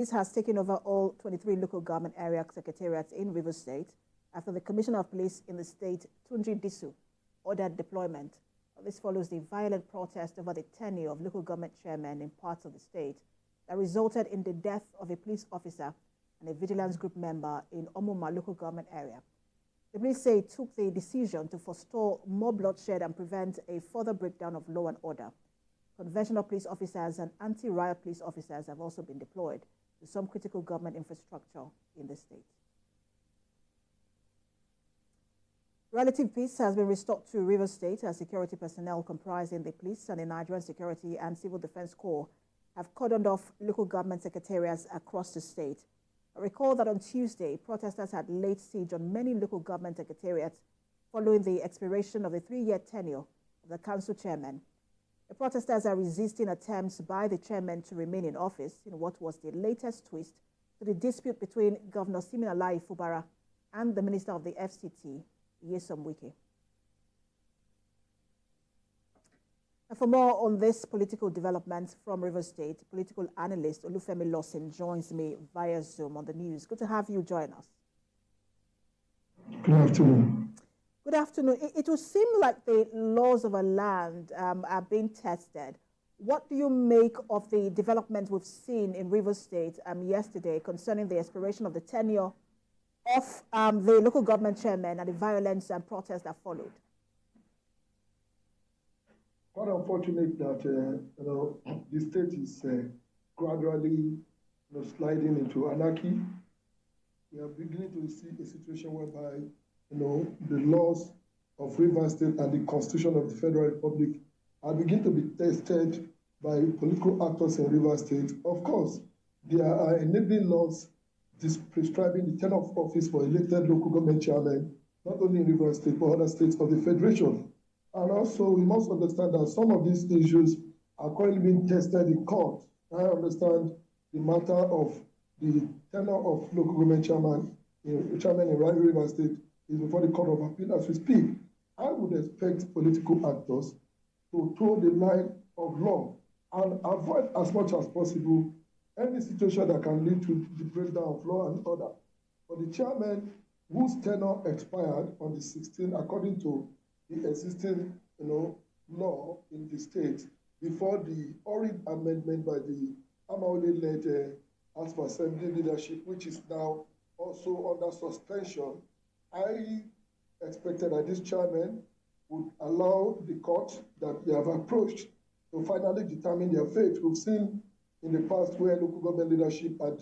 This has taken over all 23 local government area secretariats in Rivers State after the Commissioner of Police in the state, Tunji Disu, ordered deployment. This follows the violent protest over the tenure of local government chairmen in parts of the state that resulted in the death of a police officer and a vigilance group member in Omuma local government area. The police say it took the decision to forestall more bloodshed and prevent a further breakdown of law and order. Conventional police officers and anti-riot police officers have also been deployed to some critical government infrastructure in the state. Relative peace has been restored to Rivers State as security personnel comprising the police and the Nigerian Security and Civil Defense Corps have cordoned off local government secretariats across the state. Recall that on Tuesday, protesters had laid siege on many local government secretariats following the expiration of the 3-year tenure of the council chairman. The protesters are resisting attempts by the chairman to remain in office in what was the latest twist to the dispute between Governor Siminalayi Fubara and the Minister of the FCT, Nyesom Wike. And for more on this political development from Rivers State, political analyst Olufemi Lawson joins me via Zoom on the news. Good to have you join us. Good afternoon. Good afternoon. It would seem like the laws of a land are being tested. What do you make of the development we've seen in Rivers State yesterday concerning the expiration of the tenure of the local government chairman and the violence and protests that followed? Quite unfortunate that the state is gradually sliding into anarchy. We are beginning to see a situation whereby the laws of Rivers State and the Constitution of the Federal Republic are beginning to be tested by political actors in Rivers State. Of course, there are enabling laws prescribing the tenure of office for elected local government chairmen, not only in Rivers State, but other states of the Federation. And also, we must understand that some of these issues are currently being tested in court. I understand the matter of the tenure of local government chairman in Rivers State is before the Court of Appeal as we speak. I would expect political actors to toe the line of law and avoid as much as possible any situation that can lead to the breakdown of law and order. For the chairman whose tenure expired on the 16th, according to the existing law in the state, before the horrid amendment by the Amaole-led House of Assembly leadership, which is now also under suspension, I expected that this chairman would allow the court that they have approached to finally determine their fate. We've seen in the past where local government leadership are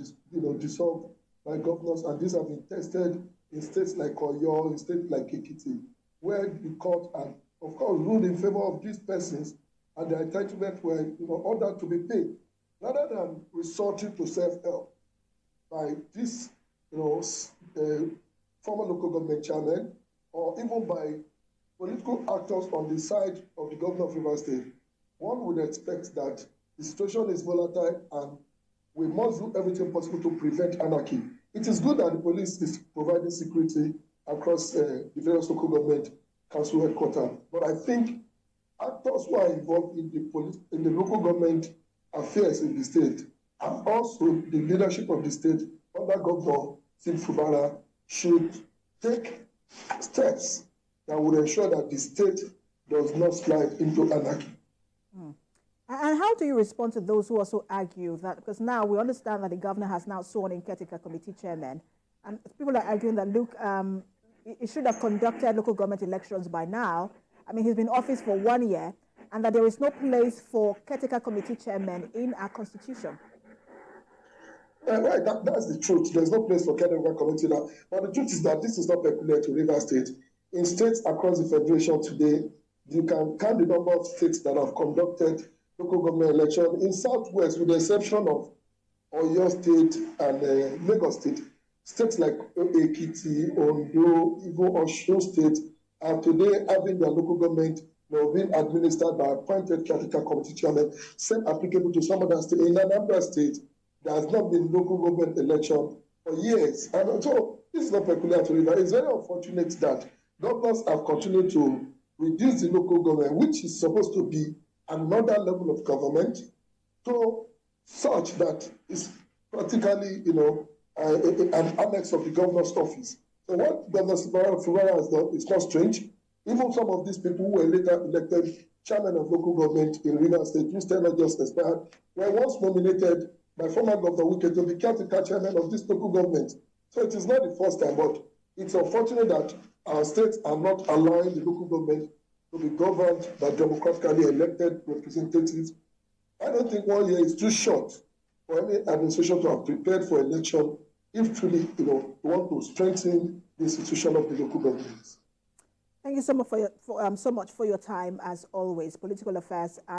dissolved by governors, and these have been tested in states like Oyo, in states like Ekiti, where the court had, of course, ruled in favor of these persons and their entitlement were ordered to be paid, rather than resorting to self-help by this former local government chairman, or even by political actors on the side of the governor of Rivers State. One would expect that the situation is volatile and we must do everything possible to prevent anarchy. It is good that the police is providing security across the various local government council headquarters, but I think actors who are involved in the local government affairs in the state, and also the leadership of the state under Governor Siminalayi Fubara, should take steps that would ensure that the state does not slide into anarchy. And how do you respond to those who also argue that, because now we understand that the governor has now sworn in Caretaker Committee Chairmen, and people are arguing that, look, he should have conducted local government elections by now. I mean, he's been in office for 1 year, and that there is no place for Caretaker Committee Chairmen in our constitution. Right, that's the truth. There's no place for Caretaker Committee now. But the truth is that this is not peculiar to Rivers State. In states across the Federation today, you can count the number of states that have conducted local government election. In Southwest, with the exception of Oyo State and Lagos State, states like Ekiti, Ondo, even Osun State are today having their local government being administered by appointed Caretaker Committee Chairmen, same applicable to some other states. In Anambra State, there has not been local government election for years. And so this is not peculiar to Rivers. It's very unfortunate that governors have continued to reduce the local government, which is supposed to be another level of government, to such that it's practically, an annex of the governor's office. So what Governor Fubara has done is not strange. Even some of these people who were later elected chairman of local government in Rivers State, whose tenure just expired, were once nominated by former Governor Wike to be caretaker chairman of this local government. So it is not the first time, but it's unfortunate that our states are not allowing the local government to be governed by democratically elected representatives. I don't think 1 year is too short for any administration to have prepared for election if truly, want to strengthen the institution of the local governments. Thank you so much for your time, as always. Political affairs